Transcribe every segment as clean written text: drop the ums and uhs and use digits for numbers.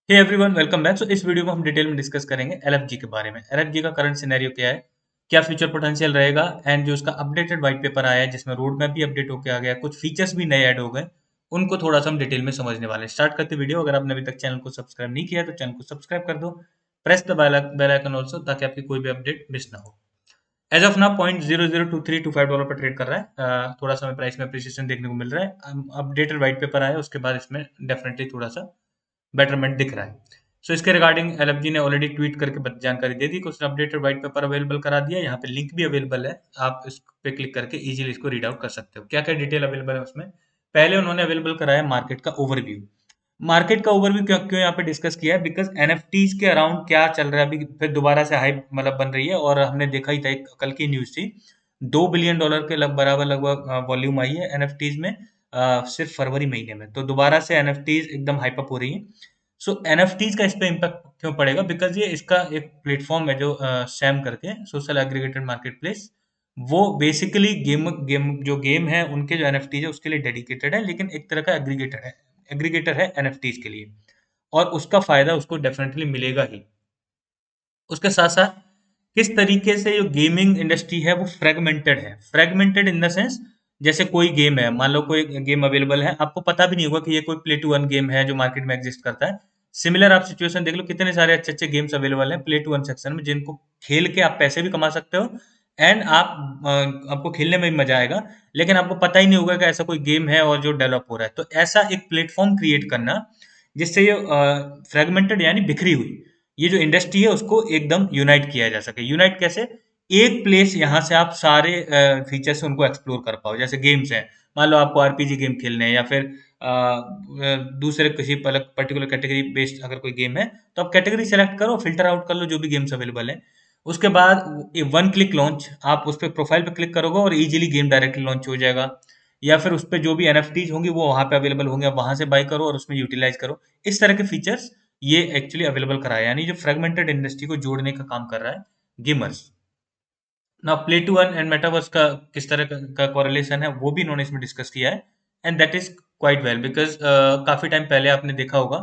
हे everyone welcome back. So इस video में हम डिटेल में डिस्कस करेंगे एलएफजी के बारे में। एलएफजी का करंट सिनेरियो क्या है, क्या फ्यूचर पोटेंशियल रहेगा, एंड जो उसका अपडेटेड व्हाइट पेपर आया है जिसमें रोड मैप भी अपडेट होकर आ गया, कुछ फीचर्स भी नए ऐड हो गए, उनको थोड़ा सा हम डिटेल में समझने वाले हैं। स्टार्ट करते वीडियो। अगर आपने अभी तक चैनल को सब्सक्राइब नहीं किया है तो चैनल को सब्सक्राइब कर दो। Press the bell icon also, ताकि आपकी कोई भी अपडेट मिस ना हो। एज ऑफ नाउ $0.002325 पर ट्रेड कर रहा है। थोड़ा सा हमें प्राइस में अप्रिसिएशन देखने को मिल रहा है। अपडेटेड व्हाइट पेपर आया उसके बाद इसमें डेफिनेटली थोड़ा सा बेटरमेंट दिख रहा है। सो इसके रिगार्डिंग एलएफजी ने ऑलरेडी ट्वीट करके जानकारी दे दी कि उसने अपडेटेड व्हाइट पेपर अवेलेबल करा दिया। यहाँ पे लिंक भी अवेलेबल है, आप इस पे क्लिक करके इजीली इसको रीड आउट कर सकते हो। क्या क्या डिटेल अवेलेबल है उसमें। पहले उन्होंने अवेलेबल कराया मार्केट का ओवरव्यू। मार्केट का ओवरव्यू क्यों क्यों यहाँ पे डिस्कस किया है, बिकॉज एनएफटीज के अराउंड क्या चल रहा है अभी, फिर दोबारा से हाइप मतलब बन रही है। और हमने देखा ही था, एक कल की न्यूज थी, $2 बिलियन के बराबर लगभग वॉल्यूम आई है एनएफटीज में, सिर्फ फरवरी महीने में। तो दोबारा से एनएफटीज एकदम हाइप अप हो रही है। सो एनएफटीज का इस पे इम्पैक्ट क्यों पड़ेगा, बिकॉज ये इसका एक प्लेटफॉर्म है जो सैम करके सोशल एग्रीगेटेड मार्केट प्लेस, वो बेसिकली गेम जो गेम है उनके जो एनएफटीज है उसके लिए डेडिकेटेड है, लेकिन एक तरह का एग्रीगेटर है एनएफटीज के लिए। और उसका फायदा उसको डेफिनेटली मिलेगा ही। उसके साथ साथ किस तरीके से जो गेमिंग इंडस्ट्री है वो फ्रेगमेंटेड है। फ्रेगमेंटेड इन द सेंस, जैसे कोई गेम है, मान लो कोई गेम अवेलेबल है, आपको पता भी नहीं होगा कि ये कोई प्ले टू अर्न गेम है जो मार्केट में एग्जिस्ट करता है। सिमिलर आप सिचुएशन देख लो, कितने सारे अच्छे अच्छे गेम्स अवेलेबल हैं प्ले टू अर्न सेक्शन में, जिनको खेल के आप पैसे भी कमा सकते हो। एंड आपको खेलने में भी मजा आएगा, लेकिन आपको पता ही नहीं होगा कि ऐसा कोई गेम है और जो डेवलप हो रहा है। तो ऐसा एक प्लेटफॉर्म क्रिएट करना जिससे ये फ्रेगमेंटेड यानी बिखरी हुई ये जो इंडस्ट्री है उसको एकदम यूनाइट किया जा सके। यूनाइट कैसे, एक प्लेस यहाँ से आप सारे फीचर्स उनको एक्सप्लोर कर पाओ। जैसे गेम्स हैं, मान लो आपको आरपीजी गेम खेलने हैं, या फिर दूसरे किसी पर्टिकुलर कैटेगरी बेस्ड अगर कोई गेम है, तो आप कैटेगरी सेलेक्ट करो, फिल्टर आउट कर लो जो भी गेम्स अवेलेबल है। उसके बाद वन क्लिक लॉन्च, आप उस पर प्रोफाइल पे क्लिक करोगे और इजीली गेम डायरेक्टली लॉन्च हो जाएगा। या फिर उस पे जो भी एनएफटीज होंगी वो वहां पे अवेलेबल होंगे, आप वहां से बाय करो और उसमें यूटिलाइज करो। इस तरह के फीचर्स ये एक्चुअली अवेलेबल कराया है, यानी जो फ्रेगमेंटेड इंडस्ट्री को जोड़ने का काम कर रहा है गेमर्स। ना play to earn and metaverse का किस तरह का कोरिलेशन है वो भी इन्होंने इसमें डिस्कस किया है। And that is quite well, because काफी टाइम पहले आपने देखा होगा,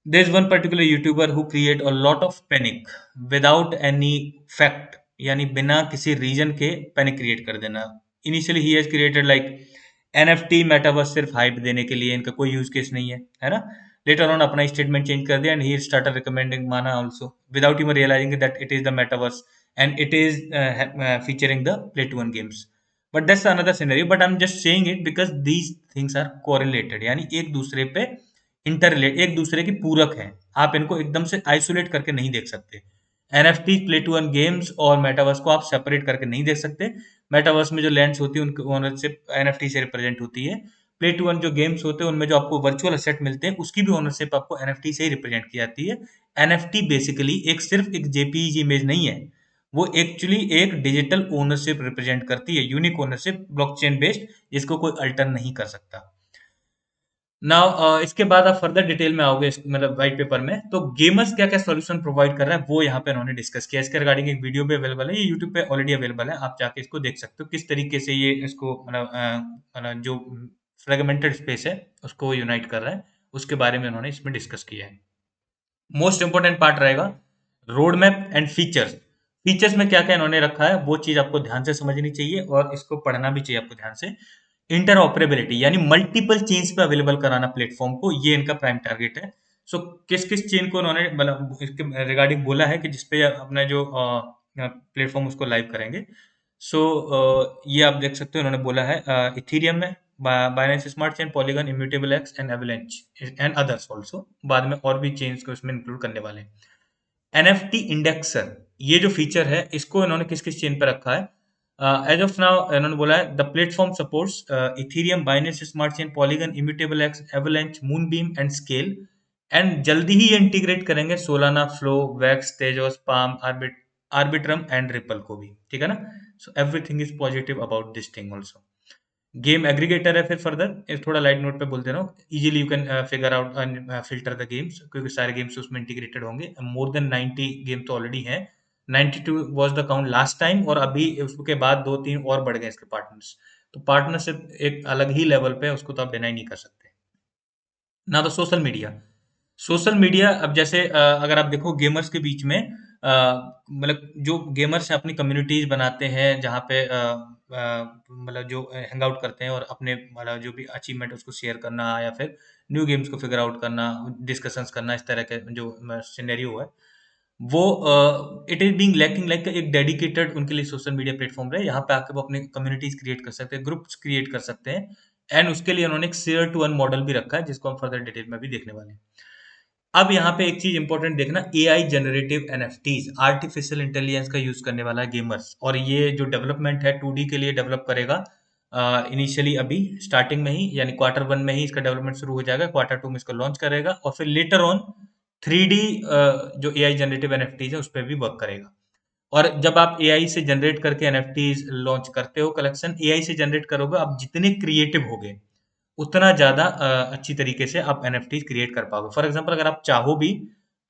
there is one particular YouTuber who create a lot of panic without any fact, यानी बिना किसी रीजन के पैनिक क्रिएट कर देना। इनिशियली ही has created like NFT metaverse सिर्फ हाइप देने के लिए, इनका कोई यूज केस नहीं है ना। लेटर ऑन अपना स्टेटमेंट चेंज कर दिया एंड ही स्टार्टेड रिकमेंडिंग माना also without even realizing that it is the metaverse and it is featuring the play to earn games. But that's another scenario, but I'm just saying it because these things are correlated, यानी एक दूसरे पे इंटरलेट, एक दूसरे की पूरक है। आप इनको एकदम से आइसोलेट करके नहीं देख सकते। NFT, play to earn games और मेटावर्स को आप सेपरेट करके नहीं देख सकते। मेटावर्स में जो लैंड्स होती है उनकी ओनरशिप एनएफटी से रिप्रेजेंट होती है। प्ले टू अर्न जो गेम्स होते हैं उनमें जो आपको वर्चुअल असेट मिलते हैं उसकी भी ओनरशिप आपको एनएफटी से ही रिप्रेजेंट की जाती है। एनएफटी बेसिकली एक सिर्फ एक जेपीईजी इमेज नहीं है, वो एक्चुअली एक डिजिटल ओनरशिप रिप्रेजेंट करती है, यूनिक ओनरशिप ब्लॉकचेन बेस्ड, जिसको कोई अल्टर नहीं कर सकता। नाउ इसके बाद आप फर्दर डिटेल में आओगे मतलब व्हाइट पेपर में, तो गेमर्स क्या क्या सॉल्यूशन प्रोवाइड कर रहा है वो यहाँ पे उन्होंने डिस्कस किया। इसके रिगार्डिंग एक वीडियो भी अवेलेबल है, ये यूट्यूब पे ऑलरेडी अवेलेबल है, आप जाके इसको देख सकते हो किस तरीके से ये इसको मतलब जो फ्रेगमेंटेड स्पेस है उसको यूनाइट कर रहा है। उसके बारे में उन्होंने इसमें डिस्कस किया है। मोस्ट इंपॉर्टेंट पार्ट रहेगा road map and features. Features में क्या क्या इन्होंने रखा है वो चीज आपको ध्यान से समझनी चाहिए और इसको पढ़ना भी चाहिए आपको ध्यान से। इंटर ऑपरेबिलिटी यानी मल्टीपल चेन्स पे अवेलेबल कराना प्लेटफॉर्म को, ये इनका प्राइम टारगेट है। सो किस किस चेन को उन्होंने मतलब इसके रिगार्डिंग बोला है कि जिसपे अपना जो प्लेटफॉर्म उसको लाइव करेंगे। सो ये आप देख सकते हो, उन्होंने बोला है इथीरियम में, Binance smart chain, Polygon, Immutable x and avalanche and others also. बाद में और भी चेन्स को इसमें इंक्लूड करने वाले हैं। एनएफटी इंडेक्सर, ये जो फीचर है इसको इन्होंने किस किस चेन पर रखा है। एज ऑफ नाउ इन्होंने बोला है the platform supports Ethereum, Binance smart chain, Polygon, Immutable X, Avalanche, Moonbeam and Skale. And जल्दी ही ये इंटीग्रेट करेंगे Solana, Flow, Wax, Tezos, Palm, Arbitrum and Ripple को भी, ठीक है ना। So everything is positive about this thing also. Game aggregator है, फिर फर्दर थोड़ा लाइट नोट पे बोल दे रहा हूँ, easily you can figure out and filter the games, क्योंकि सारे गेम्स उसमें इंटीग्रेटेड होंगे। मोर देन 90 गेम तो ऑलरेडी है, 92 was the count last time, और अभी उसके बाद दो तीन और बढ़ गए इसके पार्टनर्स। तो पार्टनरशिप एक अलग ही लेवल पे है, उसको तो आप डिनाई नहीं कर सकते। ना तो सोशल मीडिया, सोशल मीडिया अब जैसे अगर आप देखो गेमर्स के बीच में मतलब जो गेमर्स हैं अपनी कम्युनिटीज बनाते हैं जहाँ पे मतलब जो हैंग आउट करते हैं और अपने मतलब जो भी अचीवमेंट उसको शेयर करना या फिर न्यू गेम्स को फिगर आउट करना, डिस्कशंस करना, इस तरह के जो सिनेरियो है वो it is being lacking like एक डेडिकेटेड उनके लिए सोशल मीडिया प्लेटफॉर्म रहे। यहाँ पे आके वो अपनी कम्युनिटीज क्रिएट कर सकते हैं, ग्रुप्स क्रिएट कर सकते हैं, एंड उसके लिए उन्होंने एक शेयर टू अर्न मॉडल भी रखा है जिसको हम फर्दर डिटेल में भी देखने वाले हैं। अब यहाँ पे एक चीज इंपॉर्टेंट देखना, AI generative NFTs, artificial intelligence का यूज करने वाला है गेमर्स, और ये जो डेवलपमेंट है 2D के लिए डेवलप करेगा इनिशियली अभी स्टार्टिंग में ही, यानी Q1 में ही इसका डेवलपमेंट शुरू हो जाएगा, Q2 में इसको लॉन्च करेगा और फिर लेटर ऑन 3D जो एआई जनरेटिव एनएफटीज है उस पर भी वर्क करेगा। और जब आप एआई से जनरेट करके एनएफटीज लॉन्च करते हो, कलेक्शन एआई से जनरेट करोगे, आप जितने क्रिएटिव होगे उतना ज़्यादा अच्छी तरीके से आप एनएफटी क्रिएट कर पाओगे। फॉर एग्जांपल अगर आप चाहो भी,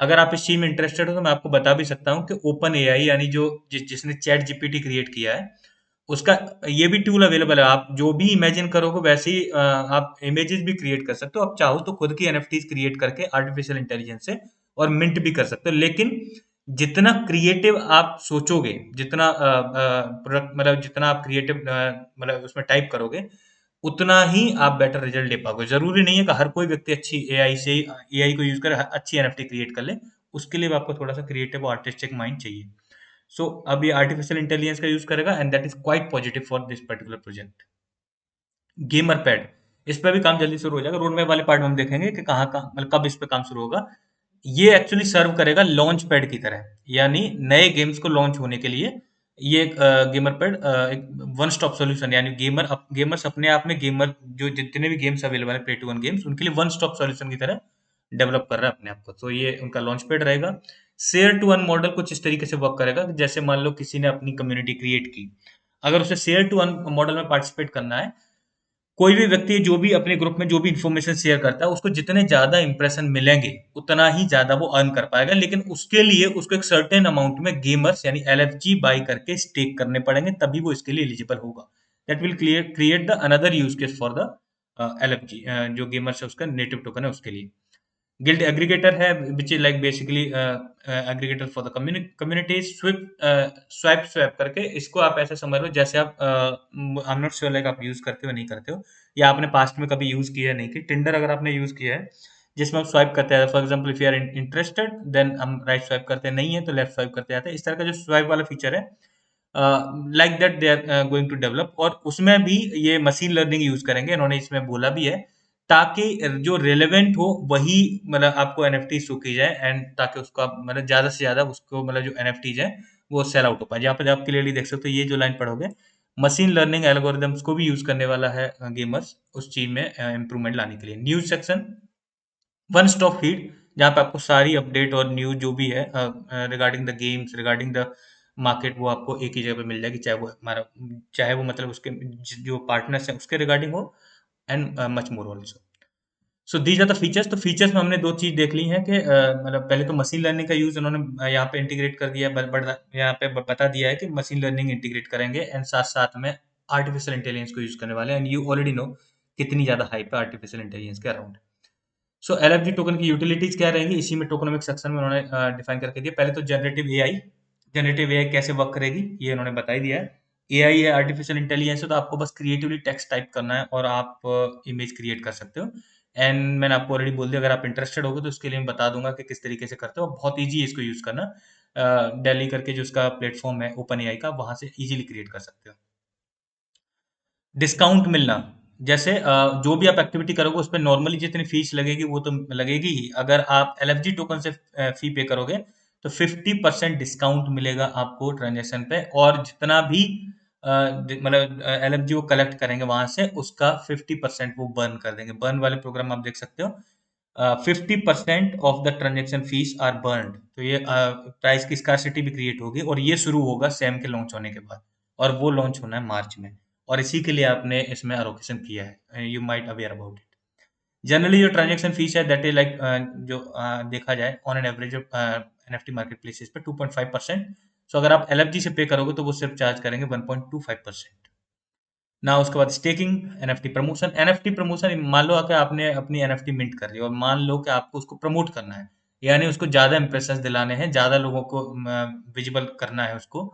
अगर आप इस चीज़ में इंटरेस्टेड हो तो मैं आपको बता भी सकता हूँ कि ओपन एआई यानी जो जिसने चैट जीपीटी क्रिएट किया है उसका ये भी टूल अवेलेबल है। आप जो भी इमेजिन करोगे वैसे ही आप इमेजेस भी क्रिएट कर सकते हो। आप चाहो तो खुद की एनएफटीज क्रिएट करके आर्टिफिशियल इंटेलिजेंस से और मिंट भी कर सकते हो, लेकिन जितना क्रिएटिव आप सोचोगे, जितना प्रोडक्ट मतलब जितना आप क्रिएटिव मतलब उसमें टाइप करोगे उतना ही आप बेटर रिजल्ट ले पाओगे। जरूरी नहीं है कि हर कोई व्यक्ति अच्छी एआई से एआई को यूज कर अच्छी एनएफटी क्रिएट कर ले। उसके लिए भी आपको थोड़ा सा क्रिएटिव और आर्टिस्टिक माइंड चाहिए। सो अब ये आर्टिफिशियल इंटेलिजेंस का यूज करेगा and that is quite positive for this particular project. Gamer pad, इस पे भी काम जल्दी शुरू हो जाएगा। रोड मैप वाले पार्ट में हम देखेंगे कि कहाँ कहाँ मतलब कब इस पे काम शुरू होगा। ये एक्चुअली सर्व करेगा लॉन्च पैड की तरह, यानी नए गेम्स को लॉन्च होने के लिए ये एक गेमर पैड एक वन स्टॉप सॉल्यूशन, यानी गेमर्स अपने आप में गेमर जो जितने भी गेम्स अवेलेबल है प्ले टू वन गेम्स उनके लिए वन स्टॉप सॉल्यूशन की तरह डेवलप कर रहा है अपने आप को। तो ये उनका लॉन्च पैड रहेगा। शेयर टू वन मॉडल कुछ इस तरीके से वर्क करेगा कि जैसे मान लो किसी ने अपनी कम्युनिटी क्रिएट की, अगर उसे शेयर टू वन मॉडल में पार्टिसिपेट करना है, कोई भी व्यक्ति जो भी अपने ग्रुप में जो भी इंफॉर्मेशन शेयर करता है उसको जितने ज्यादा इंप्रेशन मिलेंगे उतना ही ज्यादा वो अर्न कर पाएगा, लेकिन उसके लिए उसको एक सर्टेन अमाउंट में गेमर्स यानी एलएफजी बाई करके स्टेक करने पड़ेंगे, तभी वो इसके लिए एलिजिबल होगा। That will create the another use case for the LFG, जो गेमर्स है उसका नेटिव टोकन है उसके लिए। गिल्ड एग्रीगेटर है which is like basically aggregator for the community. Swipe swap करके इसको आप ऐसे समझ लो जैसे आप I am not sure like आप यूज करते हो नहीं करते हो, या आपने पास्ट में कभी यूज किया है नहीं कि टिंडर अगर आपने यूज किया है जिसमें आप स्वाइप करते हैं, for example if you are interested then हम राइट स्वाइप करते हैं, नहीं है तो लेफ्ट स्वाइप करते जाते हैं। इस तरह का जो स्वाइप वाला फीचर है like that they are going to develop, और उसमें भी ये मशीन लर्निंग यूज करेंगे, इन्होंने इसमें बोला भी है, ताकि जो रेलेवेंट हो वही मतलब आपको एनएफटी शो की जाए, एंड ताकि उसको आप मतलब ज्यादा से ज्यादा उसको मतलब जो एनएफटीज है वो सेल आउट हो पाए। जहाँ पर आप क्लियरली देख सकते हो ये जो लाइन पढ़ोगे, मशीन लर्निंग एल्गोरिदम्स को भी यूज करने वाला है गेमर्स उस चीज में इंप्रूवमेंट लाने के लिए। News section, one stop feed, जहाँ पे आपको सारी अपडेट और न्यूज जो भी है regarding the games, regarding the market, वो आपको एक ही जगह पे मिल जाएगी, चाहे वो हमारा चाहे वो मतलब उसके जो पार्टनर्स हैं उसके रिगार्डिंग हो, and much more also. So these are the features. तो फीचर्स में हमने दो चीज देख ली है कि मतलब पहले तो मशीन लर्निंग का यूज उन्होंने यहाँ पे इंटीग्रेट कर दिया है, यहाँ पे बता दिया है कि मशीन लर्निंग इंटीग्रेट करेंगे, एंड साथ साथ में आर्टिफिशियल इंटेलिजेंस को यूज करने वाले हैं, एंड यू ऑलरेडी नो कितनी ज्यादा हाइप है आर्टिफिशियल इंटेलिजेंस के अराउंड। सो एलएफजी टोकन की यूटिलिटीज क्या रहेंगी, इसी में टोकनोमिक सेक्शन में उन्होंने डिफाइन करके दिया। पहले तो जनरेटिव एआई कैसे वर्क करेगी ये उन्होंने बता ही दिया है। एआई है आर्टिफिशियल इंटेलिजेंस है, तो आपको बस क्रिएटिवली टेक्स्ट टाइप करना है और आप इमेज क्रिएट कर सकते हो। एंड मैंने आपको ऑलरेडी बोल दिया, अगर आप इंटरेस्टेड होगे तो उसके लिए मैं बता दूंगा कि किस तरीके से करते हो। बहुत ईजी है इसको यूज करना, डेली करके जो उसका प्लेटफॉर्म है ओपन एआई का, वहां से इजीली क्रिएट कर सकते हो। डिस्काउंट मिलना, जैसे जो भी आप एक्टिविटी करोगे उस पर नॉर्मली जितनी फीस लगेगी वो तो लगेगी ही, अगर आप एलएफजी टोकन से फी पे करोगे तो 50% डिस्काउंट मिलेगा आपको ट्रांजेक्शन पे, और जितना भी मतलब एलएफजी वो कलेक्ट करेंगे वहां से उसका 50% वो बर्न कर देंगे। बर्न वाले प्रोग्राम आप देख सकते हो, 50% of the transaction fees are burned. तो ये प्राइस की स्कार्सिटी भी क्रिएट होगी, और ये शुरू होगा सैम के लॉन्च होने के बाद, और वो लॉन्च होना है मार्च में, और इसी के लिए आपने इसमें एलोकेशन किया है, you might aware about it. Generally जो ट्रांजेक्शन फीस है दैट इज लाइक जो देखा जाए on an average NFT market places पे 2.5%। सो अगर आप एलएफजी से पे करोगे तो वो सिर्फ चार्ज करेंगे 1.25%। ना उसके बाद staking, NFT promotion. NFT promotion, मान लो कि आपने अपनी एनएफटी मिंट कर ली और मान लो कि आपको उसको प्रमोट करना है, यानी उसको ज्यादा इंप्रेशंस दिलाने हैं, ज्यादा लोगों को विजिबल करना है उसको।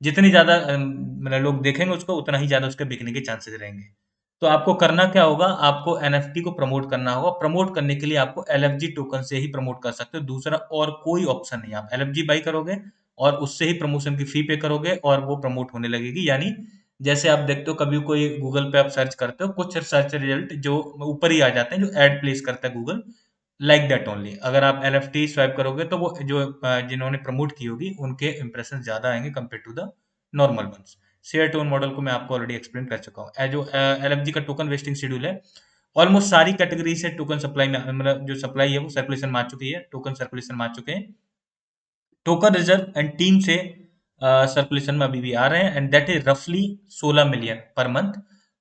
जितनी ज्यादा मतलब लोग देखेंगे उसको, उतना ही ज्यादा उसके बिकने के चांसेस रहेंगे। तो आपको करना क्या होगा, आपको एनएफटी को प्रमोट करना होगा। प्रमोट करने के लिए आपको एलएफजी टोकन से ही प्रमोट कर सकते हो, दूसरा और कोई ऑप्शन नहीं। आप एलएफजी बाई करोगे और उससे ही प्रमोशन की फी पे करोगे और वो प्रमोट होने लगेगी। यानी जैसे आप देखते हो कभी कोई गूगल पे आप सर्च करते हो, कुछ सर्च रिजल्ट जो ऊपर ही आ जाते हैं, जो एड प्लेस करता है गूगल, लाइक दैट ओनली। अगर आप एलएफटी स्वाइप करोगे तो वो जो जिन्होंने प्रमोट की होगी उनके इंप्रेशन ज्यादा आएंगे compare to the normal ones. Share tone model को मैं आपको ऑलरेडी एक्सप्लेन कर चुका हूँ। जो एलएफजी का टोकन वेस्टिंग शेड्यूल है, ऑलमोस्ट सारी कैटेगरी से टोकन सप्लाई में, मतलब जो सप्लाई है वो सर्कुलेशन में आ चुकी है, टोकन सर्कुलेशन में आ चुके हैं। टोकन रिजर्व एंड टीम से सर्कुलेशन में अभी भी आ रहे हैं, एंड दैट इज रफली 16 million per month,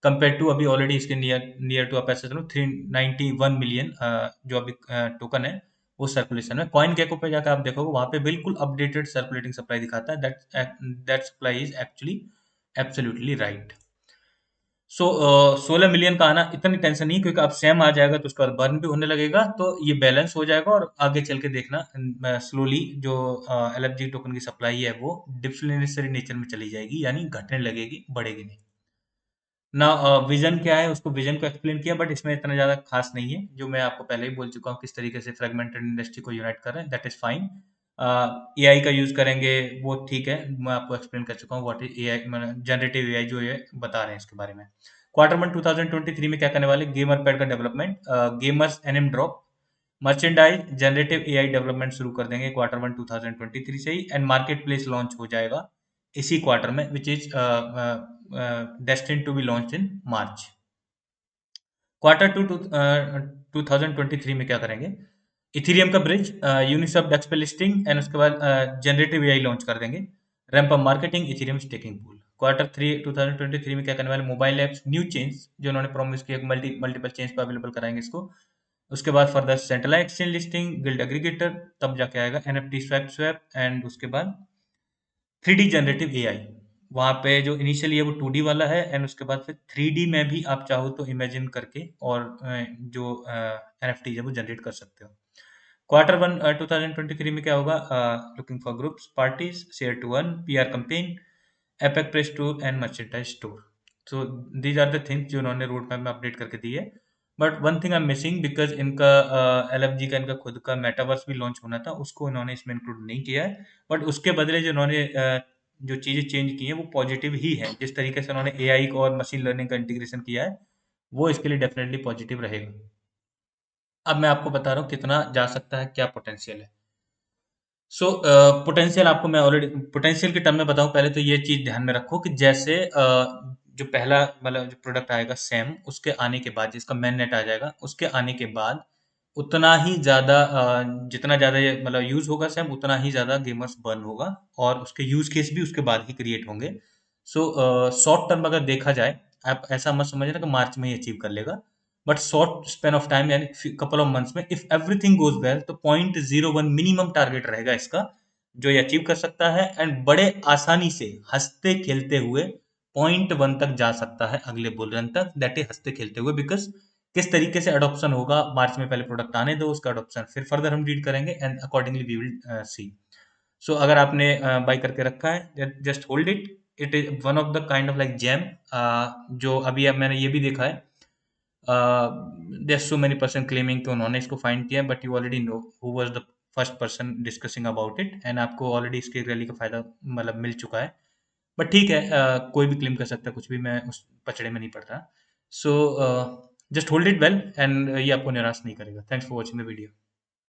compare to अभी ऑलरेडी इसके नियर नियर टू आप ऐसे चलो 391 मिलियन जो अभी टोकन है वो सर्कुलेशन में। कॉइन गेको पे जाकर आप देखोगे, वहां पे बिल्कुल अपडेटेड सर्कुलेटिंग सप्लाई दिखाता है। That supply is actually absolutely right. So 16 million का आना इतनी टेंशन नहीं, क्योंकि अब सेम आ जाएगा तो उसके बाद बर्न भी होने लगेगा, तो ये बैलेंस हो जाएगा। और आगे चल के देखना स्लोली जो एलएफजी टोकन की सप्लाई है वो डिफ्लेशनरी नेचर में चली जाएगी, यानी घटने लगेगी, बढ़ेगी नहीं ना। विजन क्या है, उसको विजन को एक्सप्लेन किया, बट इसमें इतना ज्यादा खास नहीं है। जो मैं आपको पहले ही बोल चुका हूँ किस तरीके से फ्रेगमेंटेड इंडस्ट्री को यूनाइट कर रहे हैं, दैट इज फाइन। एआई का यूज करेंगे वो ठीक है, मैं आपको एक्सप्लेन कर चुका हूँ व्हाट इज एआई, मतलब जनरेटिव एआई जो ये बता रहे हैं इसके बारे में। क्वार्टर वन 2023 में क्या करने वाले, गेमर पैड का development, gamers NM drop, merchandise, generative AI development शुरू कर देंगे क्वार्टर वन 2023 से ही, एंड मार्केट प्लेस लॉन्च हो जाएगा इसी क्वार्टर में, which is destined to be launch in March. Quarter two 2023 में क्या करेंगे, इथेरियम का ब्रिज, यूनिसॉफ्ट डेक्स पे लिस्टिंग, एंड उसके बाद जनरेटिव एआई लॉन्च कर देंगे, ramp up marketing, Ethereum staking pool. Quarter three 2023 में क्या करने वाले, मोबाइल एप्स, न्यू चेन्स जो उन्होंने प्रॉमिस किया, मल्टीपल चेन्स पे अवेलेबल कराएंगे इसको। उसके बाद further centralize exchange listing, guild aggregator, तब जाके आएगा एनएफटी स्वैप स्वैप, एंड उसके बाद 3D जनरेटिव एआई। वहाँ पे जो इनिशियली है वो 2D वाला है, एंड उसके बाद फिर 3D में भी आप चाहो तो इमेजिन करके और जो एनएफटी है वो जनरेट कर सकते हो। क्वार्टर वन 2023 में क्या होगा, looking for groups, parties, share to earn, PR campaign, APAC press tour and merchandise store. So these are the things जो उन्होंने रोड मैप में अपडेट करके दी है। But one thing I am missing, because इनका एलएफजी का इनका खुद का मेटावर्स भी लॉन्च होना था, उसको इन्होंने इसमें इंक्लूड नहीं किया है। बट उसके बदले जो इन्होंने जो चीज़ें चेंज की हैं वो पॉजिटिव ही है। जिस तरीके से उन्होंने एआई को और मशीन लर्निंग का इंटीग्रेशन किया है, वो इसके लिए डेफिनेटली पॉजिटिव रहेगा। अब मैं आपको बता रहा हूँ कितना जा सकता है, क्या पोटेंशियल है। सो पोटेंशियल आपको मैं ऑलरेडी पोटेंशियल के टर्म में बताऊं, पहले तो ये चीज ध्यान में रखो कि जैसे जो पहला मतलब जो प्रोडक्ट आएगा सेम, उसके आने के बाद जिसका मेन नेट आ जाएगा, उसके आने के बाद उतना ही ज्यादा जितना ज्यादा ये मतलब यूज होगा सेम, उतना ही ज्यादा गेमर्स बर्न होगा, और उसके यूज केस भी उसके बाद ही क्रिएट होंगे। सो शॉर्ट टर्म अगर देखा जाए, आप ऐसा मत समझना कि मार्च में ही अचीव कर लेगा, but short span of time यानी कपल ऑफ मंथ्स में, इफ एवरीथिंग गोज वेल, तो 0.01 मिनिमम टारगेट रहेगा इसका, जो ये अचीव कर सकता है, एंड बड़े आसानी से हंसते खेलते हुए 0.1 तक जा सकता है अगले बुल रन तक, दैट इज हंसते खेलते हुए। बिकॉज किस तरीके से अडॉप्शन होगा, मार्च में पहले प्रोडक्ट आने दो, उसका अडॉप्शन फिर फर्दर हम रीड करेंगे, and accordingly we will see. So अगर आपने बाई करके रखा है, just hold it. It is one of the kind of like gem, जो अभी अब मैंने ये भी देखा है, there so many person claiming कि उन्होंने इसको फाइंड किया, but you already know who was the first person discussing about it, and आपको ऑलरेडी इसकी रैली का फायदा मतलब मिल चुका है। बट ठीक है, कोई भी क्लेम कर सकता है कुछ भी, मैं उस पचड़े में नहीं पड़ रहा। So just hold it well, and ये आपको निराश नहीं करेगा। Thanks for watching the video.